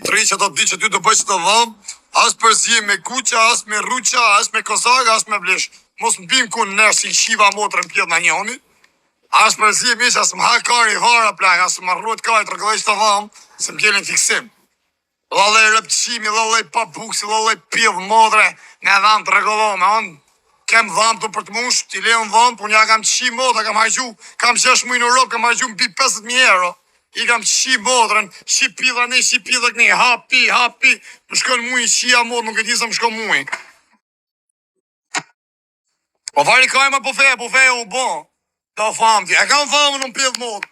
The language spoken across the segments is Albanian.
Tri që do të di që ty të bëjë që të dhëm, as përzi me kuqa, as me rruqa, as me kozak, as me blesh. Mos më bim ku në si shiva motrën pjetë në njëmi. As përzi mi që as më ha kari vara plak, as më rruat kari të rëgëdhej që të dhëm, se më kjelin fiksim. Lallej rëpqimi, lallej pabuksi, lallej pjevë modre, me dham të rëgëdhome, onë. Kem dham të për të mush, t'i leon dham, por nja kam qi modra, kam hajgju, kam 6 muaj në Europë, kam hajgju mbi 50.000 euro. I kam qi modrën, qi pidha ne, qi pidha këne, hapi, më shkon muj, qia modrë, nuk e ti sa më shkon muj. Po vari ka e ma po feja u bo. Do famë ti, e kam famën unë pidhë modrë.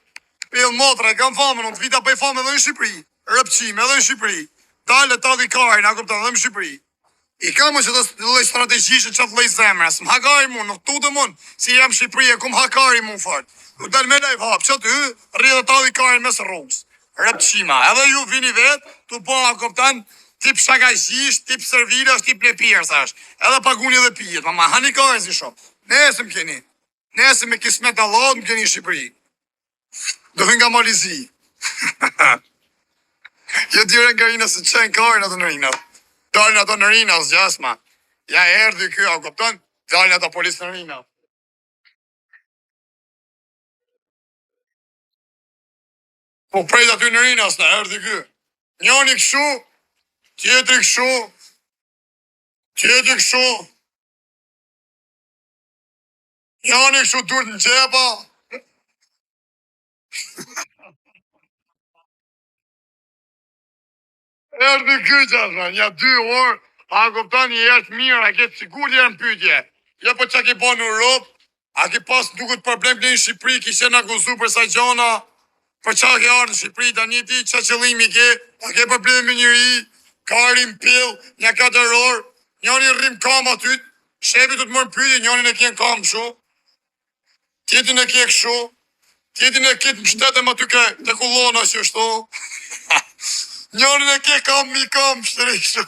Pidhë modrë, e kam famën unë, të vita bëj famë edhe në Shqipëri. Rëpqime edhe në Shqipëri. Dalë ta di kari, na kupton edhe në Shqipëri. I kam që të lej strategjisht që të lej zemrës. Më hakari mu, nuk tu dhe mun. Si jam Shqipëri e kum hakari mu fort. U del me lejf hap, që ty, rrë dhe ta di kari mes rrugës. Rëpqima, edhe ju vini vetë, të po a kupton, tip shakajsisht, tip servilash, tip lepirësash. Edhe paguni dhe pijet, ma hani kari si shumë. Nesë më keni. Nesë me kismet Allah më keni Shqipëri. Do vin nga Malizi. Jo dire nga rina se qenë karin atë në rina. Dalin ato në rina, s'gjasma. Ja erdi kjo, a kupton? Dalin ato polis në rina. Po prejt aty në rina, s'na erdi kjo. Njoni këshu, tjetri këshu, tjetri këshu. Njoni këshu dur në gjepa. Erdi kjo gjasma, nja 2 orë, a kupton një jetë mirë, a ketë sigur një në pytje. Ja po që ki bo në Europë, a ki pas duket problem në Shqipëri, ki qenë akuzu për sa gjona, për qa ke arë në Shqipëri, ta një ti që qëllimi ke, a ke problem me njëri, ka rrim pil, një 4 orë, njëni rrim kam aty, shefi të të mërë pytje, njëni në kjenë kam shu, tjetin e kje këshu, tjetin e kjetë më shtetëm aty ke të kullona që shto, njëni në kje kam, mi kam, shtëri kështu.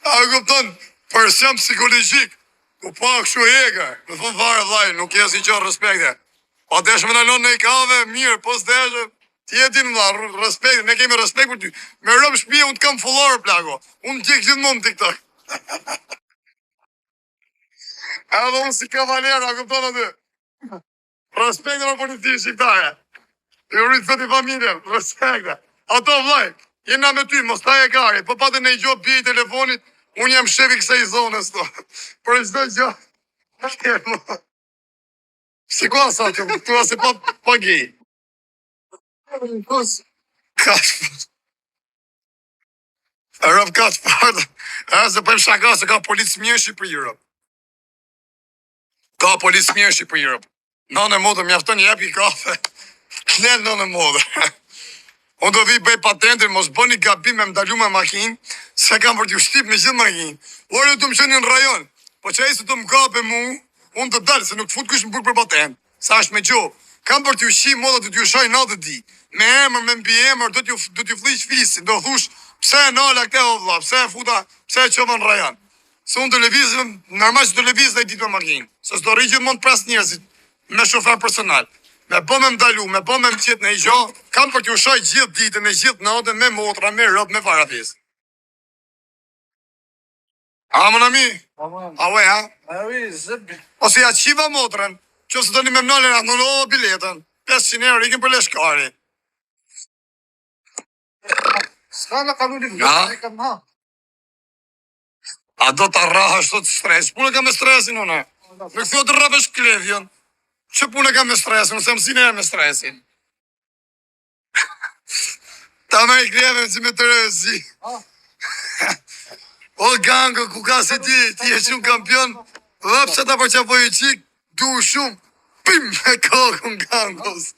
A kupton, për sem psikologjik, ku pa kështu ega, në fund varë vaj, nuk jesë i qarë respekte. Pa deshme në lonë në i kave, mirë, po s'deshme, tjetin nga respekte, ne kemi respekt për ty. Me rëmë shpije, unë të kam fullarë, plako, unë të gjekë gjithë mund në TikTok. Edhe unë si kavalera, a kupton aty. Respekte në politisë shqiptare. I rritë fëti familje, respekte. Ato vlaj, jena me ty, mos ta e kari, po patë në i gjohë pje i telefonit, unë jam shefi kësa i zonës to. Për e qdo gjohë. Si ko sa që tu asë pa gej. Kaç. Rëp kaç partë. E se për shaka se ka policë mirë Shqipëri Rëp. Ka policë mirë Shqipëri Rëp. Nënë e modë, mjafton jep i kafe. Klen nënë e modë. Unë do vi bëj patentin, mos bëni gabim me mdalu me makinë, se kam për t'ju shtip me gjithë makinë. Ore të më qenë në rajon, po që e se të më kape mu, unë të dalë, se nuk të fut kush më burë për patent, sa është me gjo. Kam për t'ju shi moda të t'ju shaj natë di. Me emër, me mbi emër, do t'ju flish fisi, do thush, pse e nala këte o vla, pse e futa, pse e qova në rajon. Se unë televizim, normal që televizim dhe i ditë me makinë, se s'do rrigjë mund pres njerëzit, me shofer personal. Me po me mdalu, me po me më qitë në i gjo, kam për t'ju shaj gjithë ditën e gjithë natën me motra, me rëp, me parafis. A më në mi? A ue, ha? Ose ja qiva motrën, që se të një me mënallin atë në biletën, 500 euro ikin për leshkari. Ska në kalu një vjetë, e kam ha. A do t'a raha shto të stres, punë ka me stresin une. Në këthjo të rrapesh klevjen. Që punë ka me stresin, nëse mësine e me stresin. Ta me i kreve që me të rëzi. O gango, ku ka se ti e shumë kampion, dhe pëse ta përqapoj i qik, du shumë, pim me kokën gangos.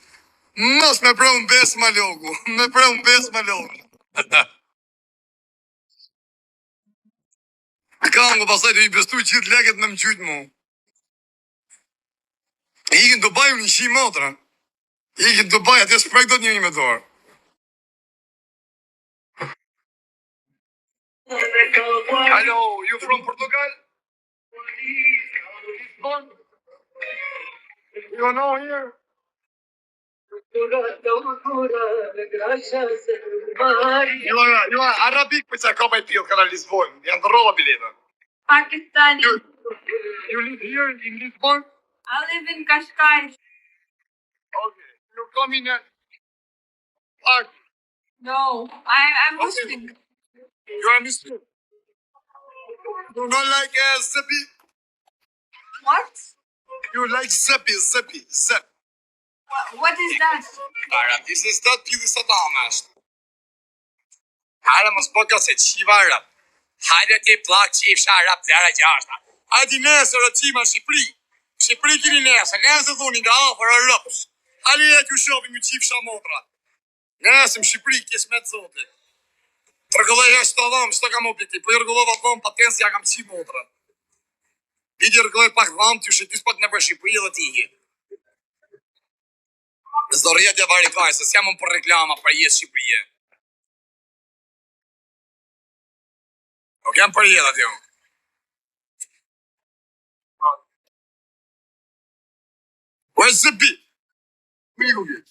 Mos me preu në besë ma logu, me preu në besë ma logu. Gango, pasaj të i bestu qitë leket me më qytë mu. Ikin të baju një shi motrën. Ikin të baju, atje s'prek do të njëri me dorë. Hello, you from Portugal? You know here? You are Arabic, but I come by Peel, can I Lisbon? Janë të rrolla biletën. Pakistani. You live here in Lisbon? I live in Qashqai. Okay. You come in park. No, I'm Muslim. You are Muslim. You don't like Seppi? What? You like Seppi. What is that? Arab, this is not Peel Sadamas. Hajde mos bëka se qiva Arab. Hajde ti plak qifsha Arab dhe ara gjashta. Hajde nesër o qima Shqipëri. Shqipëri kini nesër dhoni nga afër Arabës. Hajde e t'ju shohim ju qifsha motra. Nesëm Shqipëri, kjes me të zote. Tërgëllej e shtë dhamë, shtë kam objektiv. Po i rëgëllova dhamë, paten si ja kam qi motra. Vidi rëgëllej pak dhamë, t'ju shetys pak në për Shqipëri dhe t'i. Zorria dhe varikaj, se s'jam unë për reklama për jetë Shqipërije. Ok, jam për jetë atë jo. Where's the beat? Where you go get?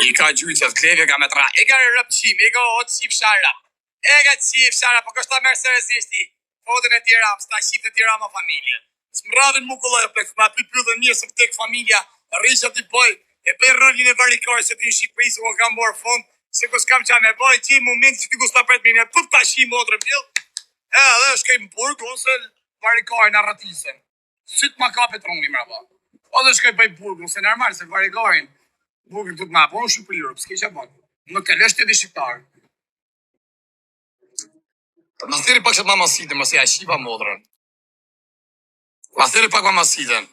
I ka gjyqët, klevje ka me tra. I ka rëp qim, i ka o qif shara. E ka qif shara, po kështë ta mërë sërësishti. Fotën e tjera, s'ta shqip të tjera ma familje. S'më radhin mu këlloj, ma pipu dhe një, se pëtek familja, rrisha t'i boj, e për rëllin e varikarë, se t'i në Shqipëri, se ku kam borë fond, se ku s'kam qa me boj, që i moment që t'i ku s'ta pret minja, pët ta shqim o të rëpil, dhe shkej më burg, ose varikarë në ratisën. Sytë ma kapet rungni më raba. O dhe shkej bëj burg, ose normal, se varikarin, burgin të t'ma, po në Shqipëri, s'ke që bon. Në të lesht e di shqiptarë. Në thiri pak që të mamasitë, mëse ja shqipa modrën. Në thiri pak mamasitën.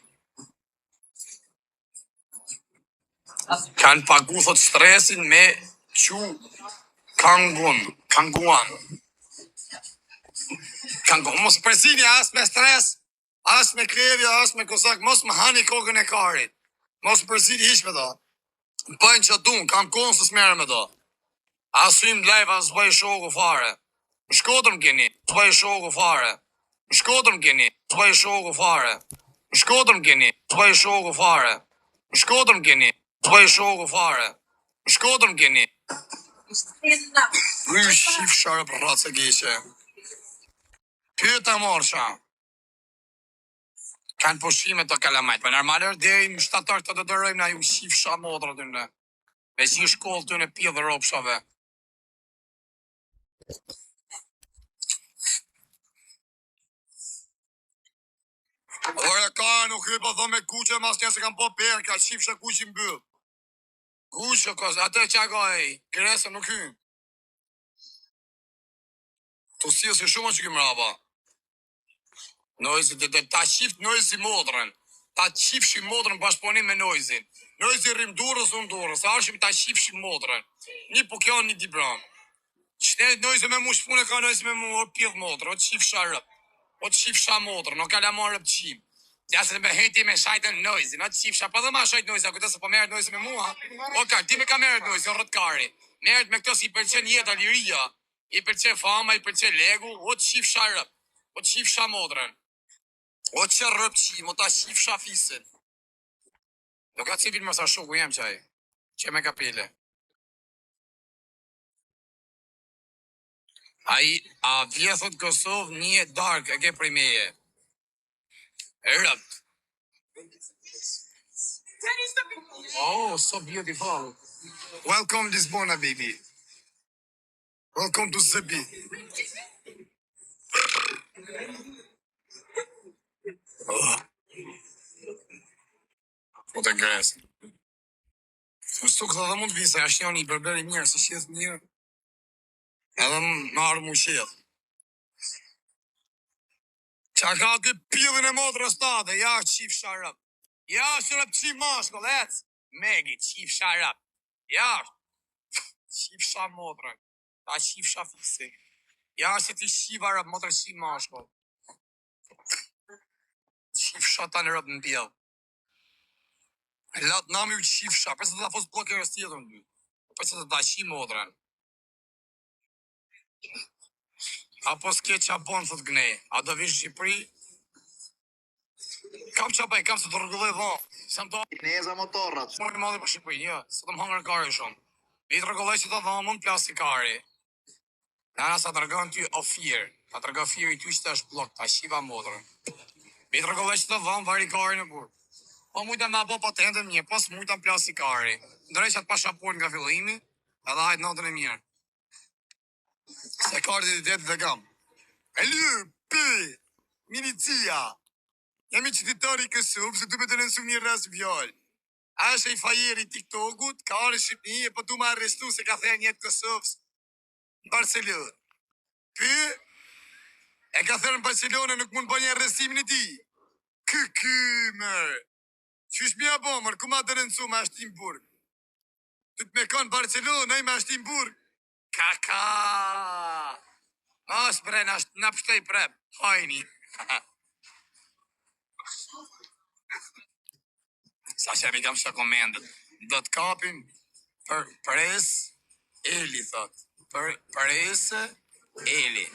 Kanë pagu thot stresin me që kanguan. Mos përsini as me stres, as me klevja, as me kozak, mos më hani kokën e karit. Mos përsini hish me do. Bëjnë që dun, kam konë së smere me do. Asim lejva së bëj shoku fare. Më shkodrëm keni, së bëj shoku fare. Më shkodrëm keni, së bëj shoku fare. Më shkodrëm keni, së bëj shoku fare. Më shkodrëm keni, së bëj shoku fare. Më shkodrëm keni. Rrë shif share për ratë se gjishe. Pyeta morsha. Kanë pushime të kalamajt, për normalër deri më shtator të dërojmë na ju shif sha modrë të në. Me si shkollë të në pjë dhe ropshave. Ora ka nuk hypa thë me kuqe, mas një se kam po perë, ka shif shë kuqe më bëllë. Kuqe, atë që ka e, kërese nuk hymë. Të si si shumë që këmë raba. Nojzi, ta shift nojzi modrën. Ta qifshi modrën bashkëponim me nojzin. Nojzi rrim durës, unë durës. Ashim ta qifshi modrën. Një po kjo një dibran. Qëne nojzi me mu shpune ka nojzi me mu o pjedh modrë. O të qifsha rëp. O të qifsha modrën. O ka la marë rëp qim. Ja se me hejti me shajtën nojzin. O të qifsha pa dhe ma shajt nojzi. A këtë se po merët nojzi me mua. O ka, ti me ka merët nojzi, o rëtkari. Merët me këto si i përqen jetë a liria. I përqen fama, i përqen legu. O të qifsha rëp. O të qifsha modrën. O që rëpqim, o ta shifsha fisin. Do ka cipin më sa shoku jem qaj. Që me kapele. A vjethot Kosovë një dark e ke primeje. E rëpt. Oh, so beautiful. Welcome Lisbona, baby. Welcome to Zebi. Po të ngresë. Më shtu këtë dhe mund visa, ashtë janë i berberi mirë, se shjetë mirë. Edhe më arë mu shjetë. Qa ka këtë pillin e modrës tate, ja qif sharap. Ja shërëp qif mashkull, ec. Megi, qif sharap. Ja, qif sha modrën. Ta qif sha fisi. Ja si ti qif arap, modrë qif mashkull. Qif sha ta në rëp në pjellë. Latë nami u qif sha, përse të ta fos bloke e stjetën dy. Përse të ta qif modrën. Apo s'ke qa bon, thot gnej. A do vish Shqipëri? Kam çapa, kam se të rregulloj dha. Sa më Kineza motorrat. Shumë i madhe për Shqipërinë, jo, se të më hangër kari shumë. I të rregulloj që të dha mund plasti kari. Ana sa të rregon ty ofir, ta të rregon ofiri ty që të është blok, ta shiva motorën. I të rregulloj që të dha vari kari në burg. Po mujta me apo patentën mirë, pas mujta në plasti kari. Ndërrej që atë pasaport nga fillimi, edhe hajtë natën e mirë. Se kartë identitetit dhe kam. Milicia. Jemi qytetari i Kosovës, se du me të nënsu një rast vjallë. A është e i fajeri TikTokut, ka arë Shqipni, e po du me arrestu se ka thënë jetë Kosovës në Barcelonë. Ky, e ka thënë në Barcelonë nuk mund bëj një arrestimin e ti. Mërë. Qysh mja bo, mërë, ku ma të nënsu me ashtim burg? Të të me kanë Barcelonë, me ashtim burg. Kaka. Mos bre, në pështej prep, hajni. Sa që kam shë komendët, do të kapim për pres Eli, thot. Pres Eli.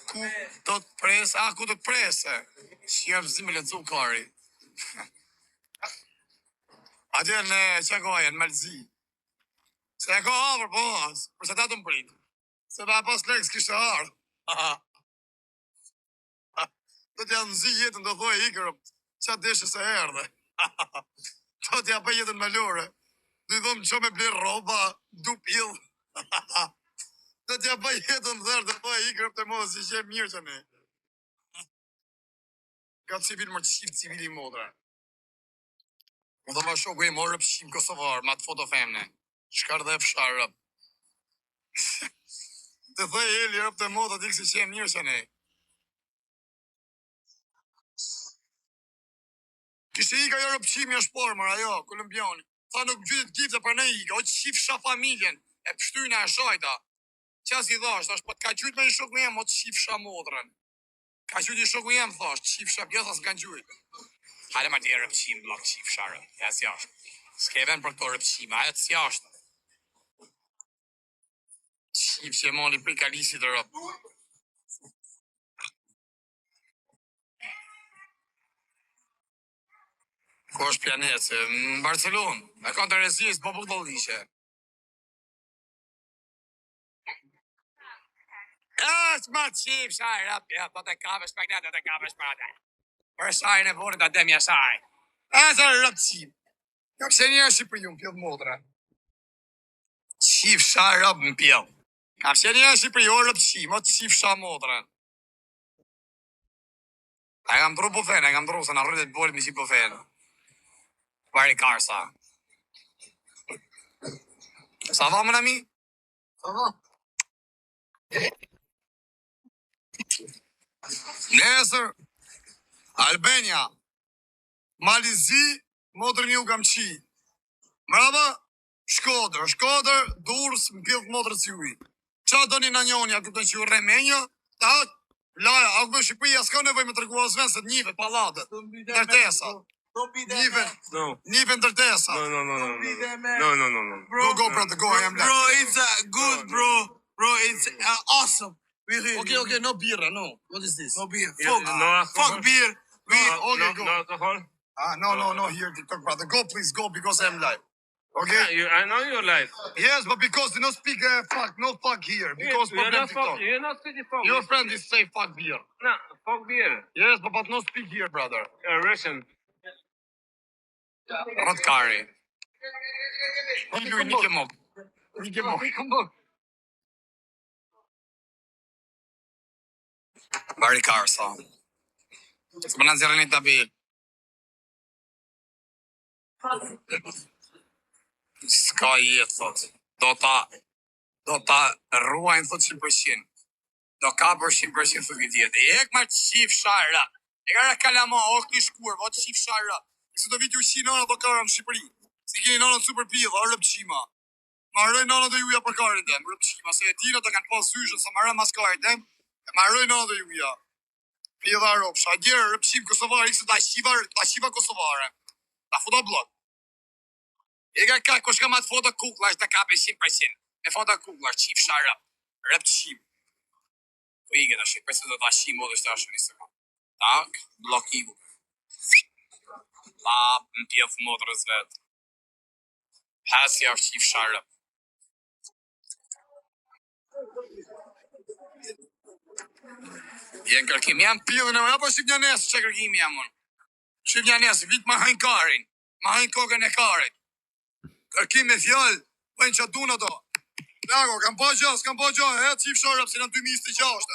Ku do të pres, ku do të prese? Që jam zi me lecu kari. Atje në Qakoja, në Malzi. Se e ka avër, po, përse ta të më pritë. Se ba pas leks kishtë ardhë. Do t'ja nëzi jetën, do thoi ikërëm, që atë deshe se erdhe. Do t'ja pa jetën me lore. Do i dhëmë që me blerë roba, du pillë. Do t'ja pa jetën dherë, do thoi ikërëm të mos, i që mirë që ne. Ka civil më të shqipë civili modra. Më dhe ma shoku e më rëpë shqimë Kosovar, ma të foto femne. Shkar dhe fshar rëpë. Të thoi Eli rëpë të modra, t'i kësi që e mirë që ne. Kishtë i ka jo rëpqimi është pormër, ajo, kolumbiani. Tha nuk gjytit kipë për ne i ka, o që qif sha familjen, e pështyjnë e shajta. Qas i dhasht, është, po t'ka gjyt me një shoku jem, o që qif sha modrën. Ka gjyt i shoku jem, thasht, qif sha pjesa s'kan gjyt. Hale ma t'je rëpqim, blok qif sha rëm, ja s'jasht. S'ke ven për këto rëpqime, ajo s'jasht. Qif që e moni për i kalisit të rëp. Ko është planetë, në Barcelonë, e ka të rezisë, po për të lishe. është ma qip, shaj, rapja, po të kapesh për këtë, të kapesh për atë. Për shajnë e vorit atë mja shaj. Të rëpë qip. Ka kështë një Shqipëri unë pjellë modra. Qip shaj rëpë në pjellë. Ka kështë një Shqipëri unë rëpë qip, o qip shaj modra. E kam dru po fene, se në rrëtet bolë mi qip po fene. Vari Karsa. Sa va, mon ami? Sa va? Nesër, Albania, Malizi, motrën ju kam qi. Mraba, Shkodër, Durës, më pjellë motrët si uj. Qa do një në njonja, këtë që u remenja, ta hëtë, laja, a këmë Shqipëria, s'ka nevoj me tërgu asven se të njive, palatët, ndërtesa. Njive ndërtesa. No. Go, brother, go, I am Bro, it's good, bro. Bro, it's awesome. Really. Okay, no birra, no. What is this? No beer. No Fuck beer. Okay, go. No alcohol. No, here, TikTok, brother. Go, please, go, because I'm live. Okay? I know you're live. Yes, but because you don't speak fuck, no fuck here. Because you're problem not TikTok. fuck. You're not speaking fuck. Your friend is say fuck beer. No, fuck beer. Yes, but no speak here, brother. Russian. Not curry. Nikë mok. Vari Karsa. Së më në zirë një tabi. S'ka jetë, thot. Do ta ruajnë, thot, 100%. Do ka për 100% thot këtë jetë. E ek marë qif shara. E ka rë kalama, o këtë një shkur, o të qif shara. Se do vitë u shi nana do kara në Shqipëri. Si keni nana super pillë, o rëpqima. Ma rëj nana do juja për karin dem, rëpqima. Se e tina do kanë pas syshën, se ma rëj mas karin dem. Ma rëj nana do juja. Pillë a ropsha. A gjerë rëpqim Kosovar, ikse ta shiva Kosovare. Ta futa blok. E ka kush ka matë foto kukla, është të kape 100%. Me foto kukla, është qif shara. Rëpqim. Po i gëta shqip, përse do ta shimo dhe shtë ashtë një sekund. Tak, blok igu. Më pjef motrës vetë. Pasja është qif sharë. Jenë kërkim, jam Pillën e më, apo shqip një nesë? që kërkim jam unë. Shqip një nesë, vit ma hajnë karin. Ma hajnë kokën e karit. Kërkim me fjallë, bëjnë që duna to. Lago, s'kam po gjë, qif sharëp, si në 2026.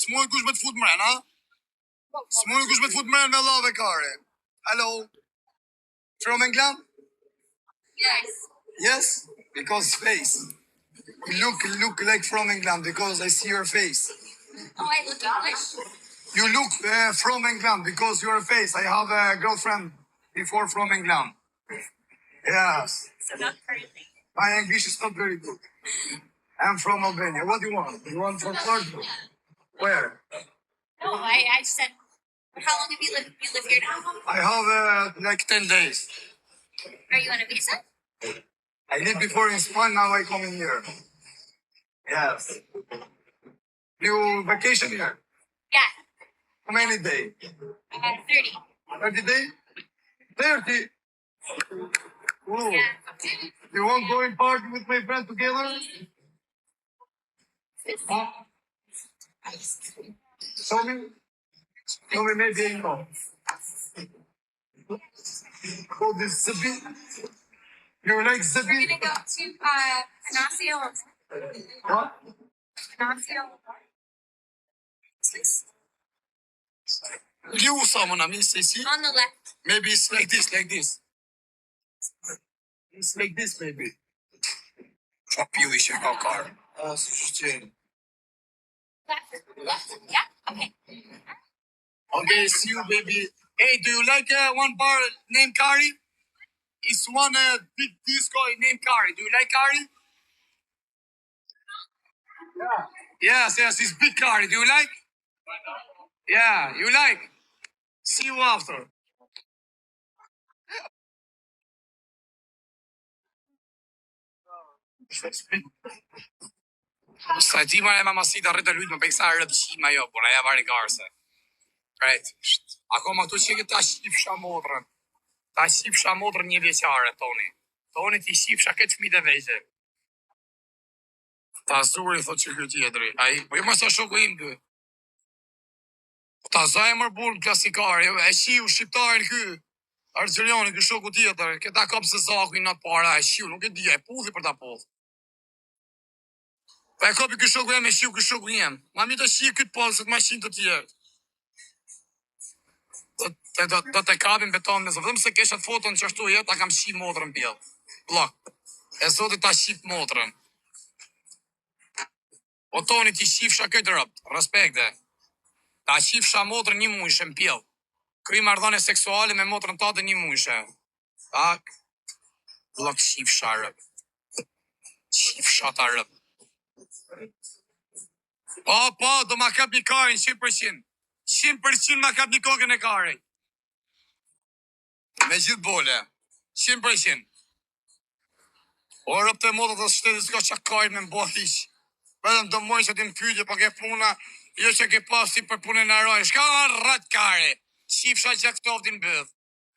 S'mujnë kush me të fut mren, ha? S'mujnë kush me të fut mren me lave kare. Hello? From England? Yes. Yes? Because face. You look like from England because I see your face. Oh, I look English. You look from England because your face. I have a girlfriend before from England. Yes. So not crazy. My English is not very good. I'm from Albania. What do you want? You want from Portugal? Where? No, I said, how long have you live here now? I have like 10 days. Are you on a visa? I lived before in Spain, now I come in here. Yes. You vacation here? Yeah. How many days? 30. 30 days? 30? Whoa. Yeah. You want to go in party with my friend together? Huh? Show me? Show me maybe I know. Oh, this Zabi. You like We're Zabi? gonna go to Panasio. What? Panasio. You someone, I mean, see? On the left. Maybe it's like this, like this. It's like this, maybe. Qa pili që ka karë. Sushqen. Left. Left. Yeah. Okay. Okay, see you, baby. Hey, do you like one bar named Kari? It's one big disco named Kari. Do you like Kari? Yeah. Yes, it's big Kari. Do you like? Yeah, you like? See you after. Sa ti marrë e mamasita rritë lujtë më peksa rëpqima jo, por aja vari garse. Right. Akoma këtu që ta shifsha motrën. Ta shifsha motrën një vjeqare, Toni. Toni ti shifsha këtë fmit e veqe. Ta zuri, thot që këtë tjetëri. Po jo mësa shoku im kë. Ta zaj mërë burë klasikare, e shiu shqiptarin kë. Argjerioni kë shoku tjetër, këta kapë se zaku i natë para, e shiu, nuk e dhja, e pudhi për ta pudhi. Pa e kapi kë shoku e me shiu kë shoku jem. Ma mi të shiu këtë polë, se të ma shiu të tjerë. Do të kapim beton me zë. Vëdhëm se keshat foton që ashtu jetë, ta kam shiu motrën pjellë. Blok. E zotit ta shiu motrën. O Toni ti shifsha këtë rëpt, respekte. Ta shifsha motrën një mujshë në pjellë. Kry mardhane seksuale me motrën tate një mujshë. Tak. Blok shifsha rëpt. Shifsha ta rëpt. Po, do ma kap një karin, 100%. 100% ma kap një kokën e karin. Me gjithë bole. 100%. O rëpt e motët të shtetit s'ka qa karin me mbo hish. Vedëm të mojnë që ti më pyetje për ke puna, jo që ke pasti për punën e rojnë. Shka rrat kare, shifsha që këtoftin bëdh.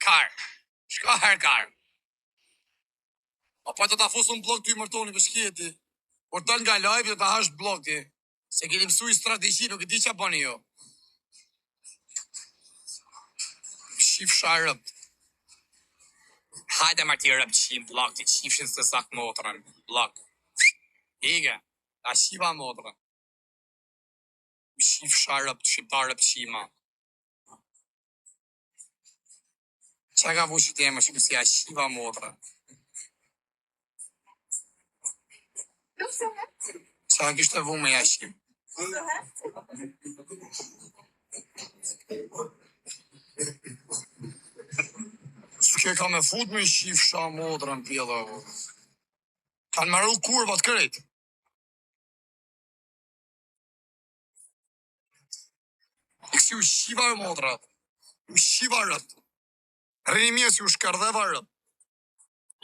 Kare. Shka her kare. Po të ta fusun blok ty mërtoni për shkjeti. Por të nga live dhe ta hash blok ti. Se keni mësu i strategji, nuk e di që bani jo. Shifsha rëpt. Hajde marti rëpt qim blok ti, shifshin se sak motrën. Blok. Ige. Ta shiva motrën. Shifsha rëpt, shqiptar rëpt qima. Qa ka vushit e më shumë si a shiva motrën? Qa kishtë të vu me jashim? S'ke ka me fut me shifsha motrën pjellë. Kanë maru kurvat krejt. Si u shiva e modrat, u shiva rët. Rini mje si u shkardheva rët.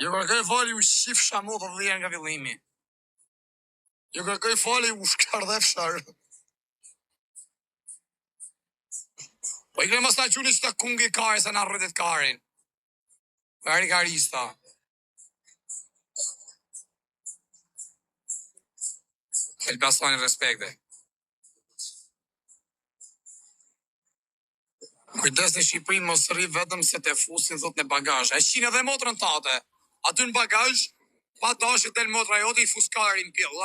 Jo kërkoj fali u shifsha modrat dhe nga villimi. Jo kërkoj fali u shkardhef sharë. Po Po I kene mos ta quni që ta kungi kari se na rrëtit karin. Kari karista. Elbasoni respekte. Kujdes në Shqipëri mos rri vetëm se te fusin thot në bagazh. E shqinë edhe motrën tate. Aty në bagazh, pa dashje del motra jote I fuskarin pjell.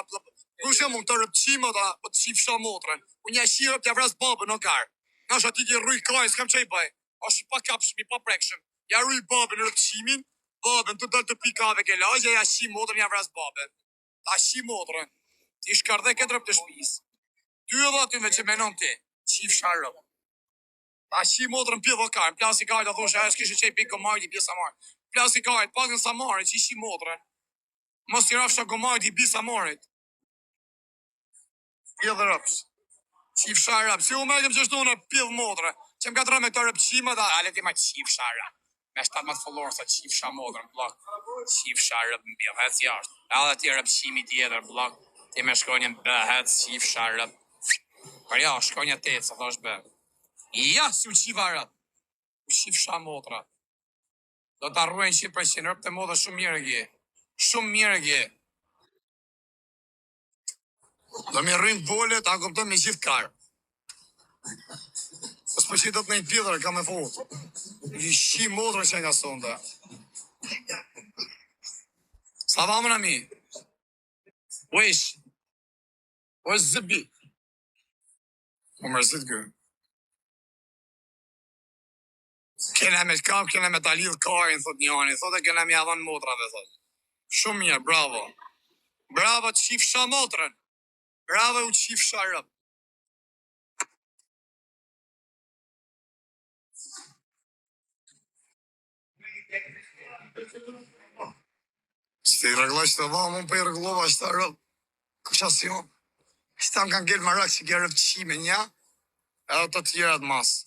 Kush e mund të rëpqim ata, po të shifsha motrën. Unë ja shirë t'ja vras babën o karë. Nash ati ti rruj kajnë, s'kam që I bëj. Ashtë pa kapshmi, pa prekshëm. Ja rruj babën rëpqimin, babën të dëllë të pikave ke lagja, ja shi motrën, ja vras babën. Ta shi motrën. Ti shkardhe këtë rëp të shpis. Ty edhe atyve që menon ti, shifsha rëp. Ta shi motrën pjell o karë, plasi kajtë a thoshe, është kishë qej pikë gomajt I pjesa marë. Plasi kajtë, pakën sa marë, që I shi motrën. Mos t'i rafsha gomajt I bisa marit. Pjell dhe rëps. Qifsha rëp. Si u me kem që shtu në pjell motrë. Që më ka të rëme këto rëpqima dhe ale ti ma qifsha rëp. Me 17 followers sa qifsha motrën, blok. Qifsha rëp në pjell, hec jashtë. Edhe ti rëpqimi tjetër, blok. Ti me shkonjën bë, hec qifsha rëp. Për ja, shkonjë të sa thash bë. Ja, si u qiva rëp. U qifsha motra. Do të arruen 100% rëp të modë shumë mirë gje. Shumë mirë gje. Do mi rrim bole, ta kuptoj me gjithë karë. Së përqit do të nejtë pjellër, ka me fotë. I shi modrë që nga sonde. Sa vamën a mi? Wesh. O zëbi. O mërzit gë. Kena me kam, kena me ta lidhë karin, thot njani. Thot e kena me adhan motrave, thot. Shumë mirë, bravo. Bravo të shifsha motrën. Bravo u shifsha rëp. Së I rëgla që të vamë, unë për I rëglova që të rëp. Kësha si unë. Që ta më kanë gjelë marak që kja rëp qime nja, edhe të tjera të masë.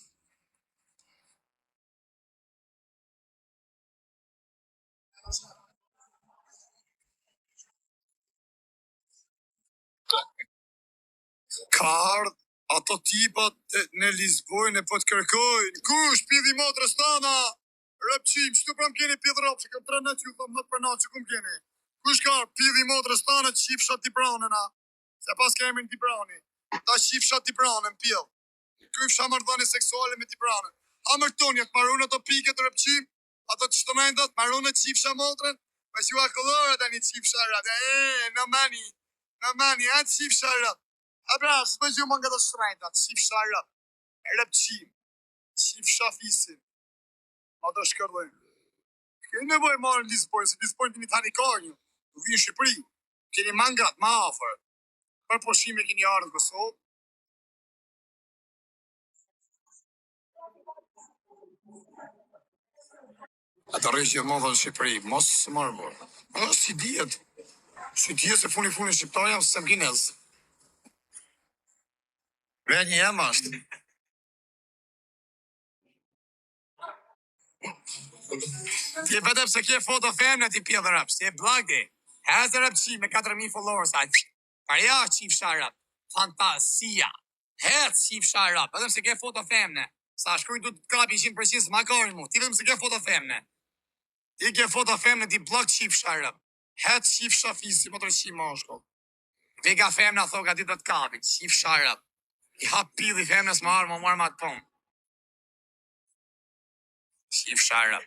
Ka ardhë ato tipat në Lisbojnë e po të kërkojnë. Kush pidhi motrës tana? Rëpqim, që të pram keni pidhë rëpë, që kam 3 natë ju, thëmë nëtë për natë që kum keni. Kush ka pidhi motrës tana që qifsha t'i branëna? Se pas ka emrin t'i brani. Ta qifsha t'i branën, pjell. Kuj fsha mardhani seksuale me t'i branën. Ha mërtonja, të marun ato pike të rëpqim, ato të shtonajnë dhët, marun e qifsha motrën, me që ua këllore të një qifsha rëpë. Në mani, atë qifsha rëpë. A pra, së më gjumë nga të shtrajnëta, qifsha rëp, rëpqim, qifsha fisin, ma të shkërdojnë. Keni nevoj marë në Lisbojnë, se Lisbojnë të një tani karnjë, në vinë Shqipëri, keni mangat ma afer, për poshime keni ardhë Kosovë. A të rrështë gjithë modhë në Shqipëri, mos së marë bërë. Si djetë se funi shqiptarja, se më kinezë. Vë një jam ashtë. Ti vetëm se kje foto femne ti pjellë rëpës, ti e blagdi. Hezë rëpëqi me 4.000 followers, parja qifsha rëpë, fantasia. Hezë qifsha rëpë, vetëm se kje foto femne. Sa shkruj du të kapi 100% s'ma karin mu, ti vetëm se kje foto femne. Ti kje foto femne, ti blag qifsha rëpë. Hezë qifsha fisi, më të rëqi mashko. Vega femna thoka ti do të kapi, qifsha rëpë. I hap pili femnes më marë ma të pomë. Qifsha rëp.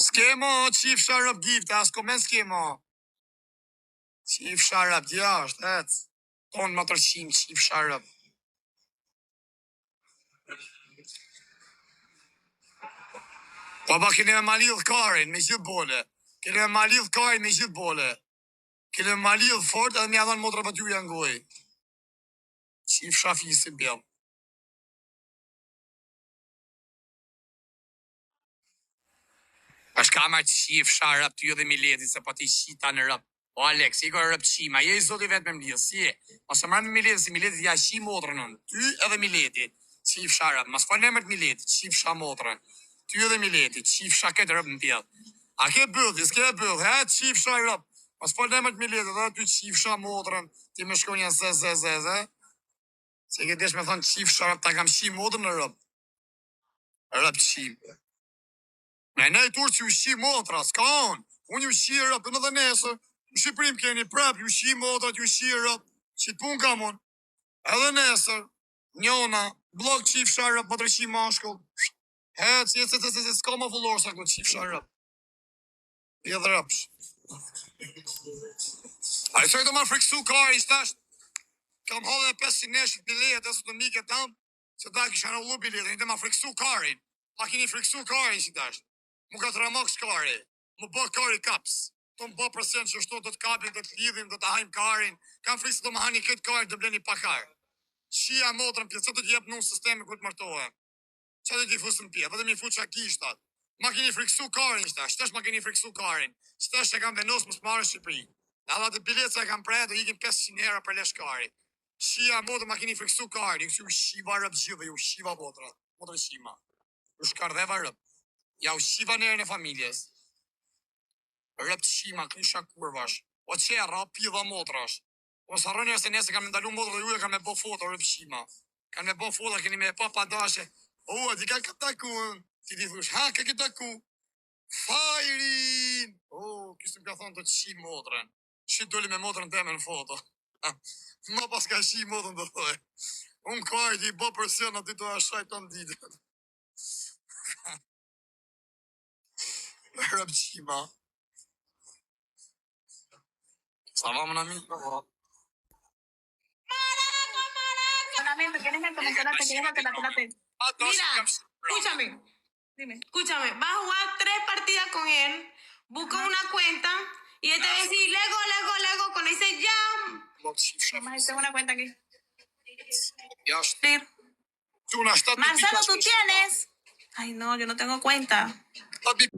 S'kemo, qifsha rëp gifte, as komen s'kemo. Qifsha rëp, djasht, ec. Tonë më tërqim, qifsha rëp. Papa, kene me ma lidhë karin, me gjithë bole. Kene me ma lidhë karin, me gjithë bole. Kene me ma lidhë fort, edhe me adhanë motra për t'ju janë goj. Qifsha fisin, bjell. është ka marë qifsha rëp t'ju dhe Miletit, se po t'i qita në rëp. O Alex, i ka rëp qima, je I zoti vetë me mlidhë, si e. Ose marë me Miletit, se Miletit ja shi motrën në, ty edhe Miletit, qifsha rëp. Mas fa nëmërt Miletit, qifsha motrën. Ty edhe Miletit, qifsha këtë rëp në pjellë. A ke bëllë, s'ke bëllë, he, qifsha rëp. Mas fa nëmërt Miletit, edhe ty qifsha motrën, ti me shkonja zë. Se ke desh me thonë qif sharap, ta kam shi modën në rëp. Rëp qim. Me ne turë që ju shi motra, s'ka onë. Unë ju shi rëp, në dhe nesër. Në Shqipërim keni prap, ju shi motrat, ju shi rëp. Që të pun kam unë. Edhe nesër, njona, blok qif sharap, më të rëqim mashkull. Hec, s'ka më vullor sa këtë qif sharap. Edhe rëpsh. A i sojtë ma friksu kari, ishtasht. Kam hodhe 500 neshit bilet, e së të mike tam, se ta kisha në ullu bilet, një të ma friksu karin. Ma kini friksu karin, si tash. Mu ka të ramaks kari, mu bë kari kaps. Të më bë përsen që shto të të kapin, të të lidhin, të të hajmë karin. Kam friksu të më hani këtë karin të bleni pa kar. Shia motrën pjesë, të t'jep në sistemi ku të martohem. Që të t'i fusën pje, vëtë mi fu që kishtat. Ma kini friksu karin, shtash ma kini friksu karin. Shtash e kam venos më s'marë Shqipëri. Alla të bilet se e kam prej, të ikin 500 euro për lesh kari. Shia motrë ma kini friksu kari, ju shiva rëp gjithë, ju shiva motra. Motrë shima. Ju shkardheva rëp. Ja u shiva nërën e familjes. Rëp të shima, kisha kurvash. O qera, o pidha motrash. O së rënjë se nese kam me ndalu motrë dhe ju e kam me bo foto rëp shima. Kam me bo foto, keni me pa padashe. O, ti ka këtë takuën. Ti ti thush, ha, ka këtë taku. Fajrin! O, kështë më ka thonë të të shi motrën. Shi doli me motrën teme në foto. Ma pas ka shi motrën të thoi. Unë kajt i bo përsen aty të ashaj të nditët. Rëp qima. Sa ma më në minë? Solamente, ¿quieres que te Mira, escúchame. Dime. Escúchame, vas a jugar 3 partidas con él, busca una cuenta y él te va a decir Lego con ese jam. Mamá, tengo una cuenta aquí. Ja, Sí. tu na shtatë Marcelo, ¿tú tienes? Ay, no, yo no tengo cuenta. Tabi